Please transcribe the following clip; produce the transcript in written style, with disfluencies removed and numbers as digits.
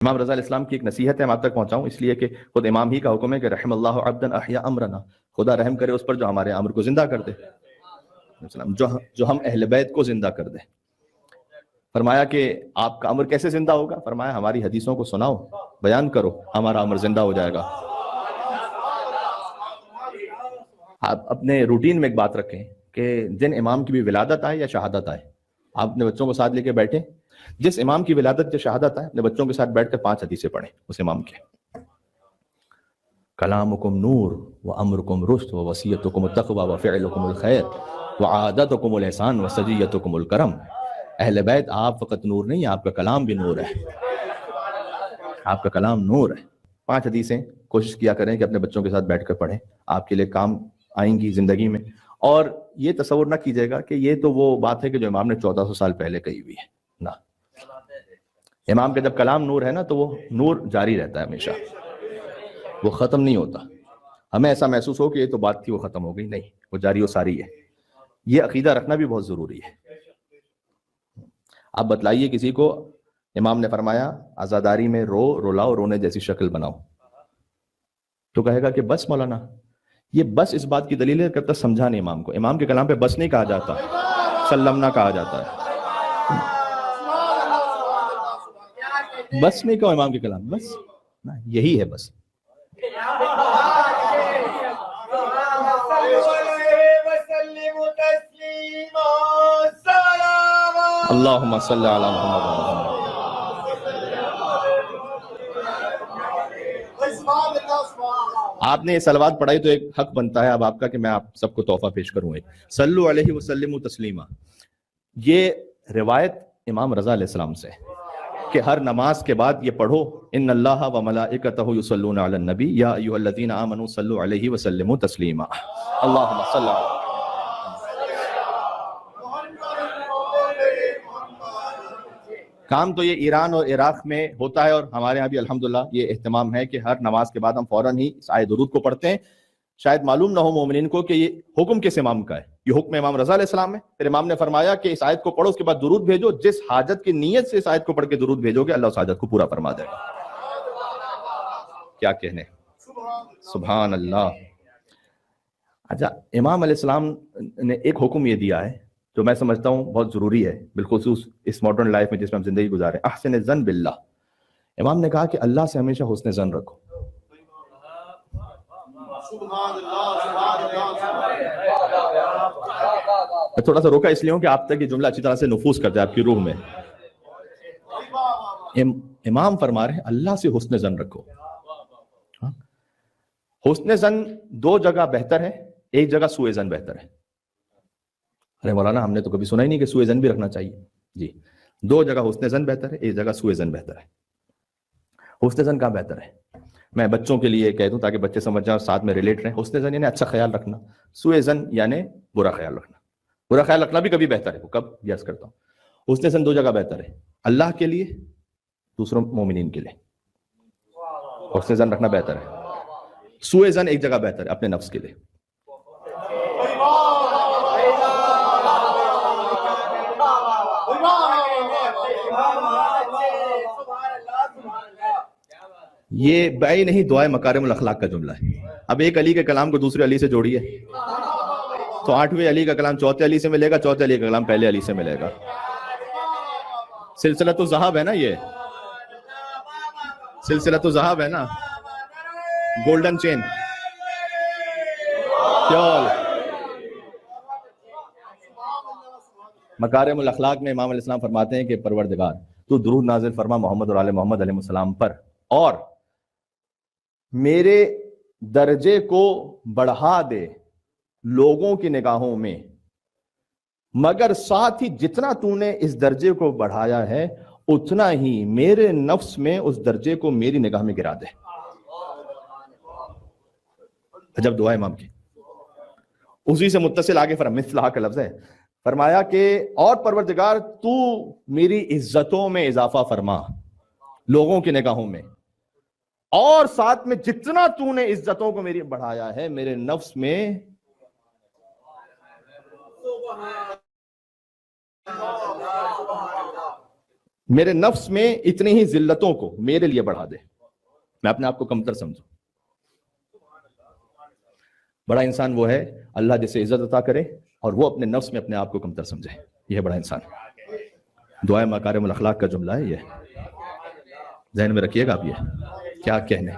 امام رضا علیہ السلام کی ایک نصیحت ہے، میں آپ تک پہنچاؤں، اس لیے کہ خود امام ہی کا حکم ہے کہ رحم اللہ عبدا احیا امرنا، خدا رحم کرے اس پر جو ہمارے امر کو زندہ کر دے، جو ہم اہل بیت کو زندہ کر دے۔ فرمایا کہ آپ کا امر کیسے زندہ ہوگا؟ فرمایا ہماری حدیثوں کو سناؤ، بیان کرو، ہمارا امر زندہ ہو جائے گا۔ آپ اپنے روٹین میں ایک بات رکھیں کہ جن امام کی بھی ولادت آئے یا شہادت آئے، آپ اپنے بچوں کو ساتھ لے کے بیٹھیں، جس امام کی ولادت یا شہادت آئے اپنے بچوں کے ساتھ بیٹھ کر 5 حدیثیں پڑھیں اس امام کے۔ کلامکم نور وامرکم رشد ووصیتکم التقوی وفعلکم الخیر وعادتکم الاحسان وسجیتکم الکرم۔ اہل بیت آپ فقط نور نہیں، آپ کا کلام بھی نور ہے، آپ کا کلام نور ہے۔ 5 حدیثیں کوشش کیا کریں کہ اپنے بچوں کے ساتھ بیٹھ کر پڑھیں، آپ کے لیے کام آئیں گی زندگی میں۔ اور یہ تصور نہ کیجیے گا کہ یہ تو وہ بات ہے کہ جو امام نے 1400 سال پہلے کہی ہوئی ہے، نہ، امام کا جب کلام نور ہے نا تو وہ نور جاری رہتا ہے ہمیشہ، وہ ختم نہیں ہوتا۔ ہمیں ایسا محسوس ہو کہ یہ تو بات تھی وہ ختم ہو گئی، نہیں، وہ جاری و ساری ہے۔ یہ عقیدہ رکھنا بھی بہت ضروری ہے۔ آپ بتلائیے کسی کو، امام نے فرمایا عزاداری میں رلاؤ، رونے جیسی شکل بناؤ، تو کہے گا کہ بس مولانا، یہ بس اس بات کی دلیل ہے کہ تک سمجھا نہیں امام کو۔ امام کے کلام پہ بس نہیں کہا جاتا، سلم نہ کہا جاتا ہے، بس نہیں کہو امام کے کلام، بس یہی ہے بس۔ اللہم صلی علی محمد۔ آپ نے یہ صلوات پڑھائی تو ایک حق بنتا ہے اب آپ کا کہ میں آپ سب کو تحفہ پیش کروں۔ ایک صلو علیہ وسلم تسلیما، یہ روایت امام رضا علیہ السلام سے کہ ہر نماز کے بعد یہ پڑھو، ان اللہ و ملائکتہ یصلون علی النبی یا ایھا الذین آمنوا صلوا علیہ وسلموا تسلیما۔ اللہم صلی علی۔ کام تو یہ ایران اور عراق میں ہوتا ہے، اور ہمارے ہاں بھی الحمدللہ یہ اہتمام ہے کہ ہر نماز کے بعد ہم فوراً ہی اس آیت درود کو پڑھتے ہیں۔ شاید معلوم نہ ہو مومنین کو کہ یہ حکم کس امام کا ہے، یہ حکم امام رضا علیہ السلام ہے۔ پھر امام نے فرمایا کہ اس آیت کو پڑھو، اس کے بعد درود بھیجو، جس حاجت کی نیت سے اس آیت کو پڑھ کے درود بھیجو گے اللہ اس حاجت کو پورا فرما دے گا۔ کیا کہنے، سبحان اللہ۔ اچھا، امام علیہ السلام نے ایک حکم یہ دیا ہے جو میں سمجھتا ہوں بہت ضروری ہے، بالخصوص اس ماڈرن لائف میں جس میں ہم زندگی گزارے، احسن الظن باللہ۔ امام نے کہا کہ اللہ سے ہمیشہ حسن ظن رکھو۔ میں تھوڑا سا روکا اس لیے ہوں کہ آپ تک یہ جملہ اچھی طرح سے نفوذ کر جائے آپ کی روح میں۔ امام فرما رہے ہیں اللہ سے حسن ظن رکھو۔ حسن ظن 2 جگہ بہتر ہے، ایک جگہ سوء ظن بہتر ہے۔ ارے مولانا ہم نے تو کبھی سنا ہی نہیں کہ سوء ظن بھی رکھنا چاہیے۔ جی، 2 جگہ حسن ظن بہتر ہے، ایک جگہ سوء ظن بہتر ہے۔ حسن ظن کہاں بہتر ہے؟ میں بچوں کے لیے کہہ دوں تاکہ بچے سمجھ جائیں اور ساتھ میں ریلیٹ رہیں۔ حسن ظن یعنی اچھا خیال رکھنا، سوء ظن یعنی برا خیال رکھنا۔ برا خیال رکھنا بھی کبھی بہتر ہے، وہ کب یس کرتا ہوں۔ حسن ظن 2 جگہ بہتر ہے، اللہ کے لیے، دوسروں مومنین کے لیے۔ حسن ظن رکھنا بہتر ہے۔ سوء ظن ایک جگہ بہتر ہے، اپنے نفس کے لیے۔ یہ بھائی نہیں، دعائے مکارم الاخلاق کا جملہ ہے۔ اب ایک علی کے کلام کو دوسرے علی سے جوڑیے تو 8ویں علی کا کلام 4تھے علی سے ملے گا، 4تھے علی کا کلام پہلے علی سے ملے گا۔ سلسلۃ الذہب ہے نا، یہ سلسلۃ الذہب ہے نا، گولڈن چین پیور۔ مکارم الاخلاق میں امام علیہ السلام فرماتے ہیں کہ پروردگار تو درود نازل فرما محمد اور آل محمد علیہ السلام پر، اور میرے درجے کو بڑھا دے لوگوں کی نگاہوں میں، مگر ساتھ ہی جتنا تو نے اس درجے کو بڑھایا ہے اتنا ہی میرے نفس میں اس درجے کو میری نگاہ میں گرا دے۔ عجب دعا امام کی۔ اسی سے متصل آگے مثلہ کا لفظ ہے، فرمایا کہ اور پروردگار تو میری عزتوں میں اضافہ فرما لوگوں کی نگاہوں میں، اور ساتھ میں جتنا تو نے عزتوں کو میری بڑھایا ہے میرے نفس میں میرے نفس میں اتنی ہی ذلتوں کو میرے لیے بڑھا دے، میں اپنے آپ کو کمتر سمجھوں۔ بڑا انسان وہ ہے اللہ جسے عزت عطا کرے اور وہ اپنے نفس میں اپنے آپ کو کمتر سمجھے، یہ ہے بڑا انسان۔ دعائے مکارم الاخلاق کا جملہ ہے یہ، ذہن میں رکھیے گا آپ یہ کیا کہنے۔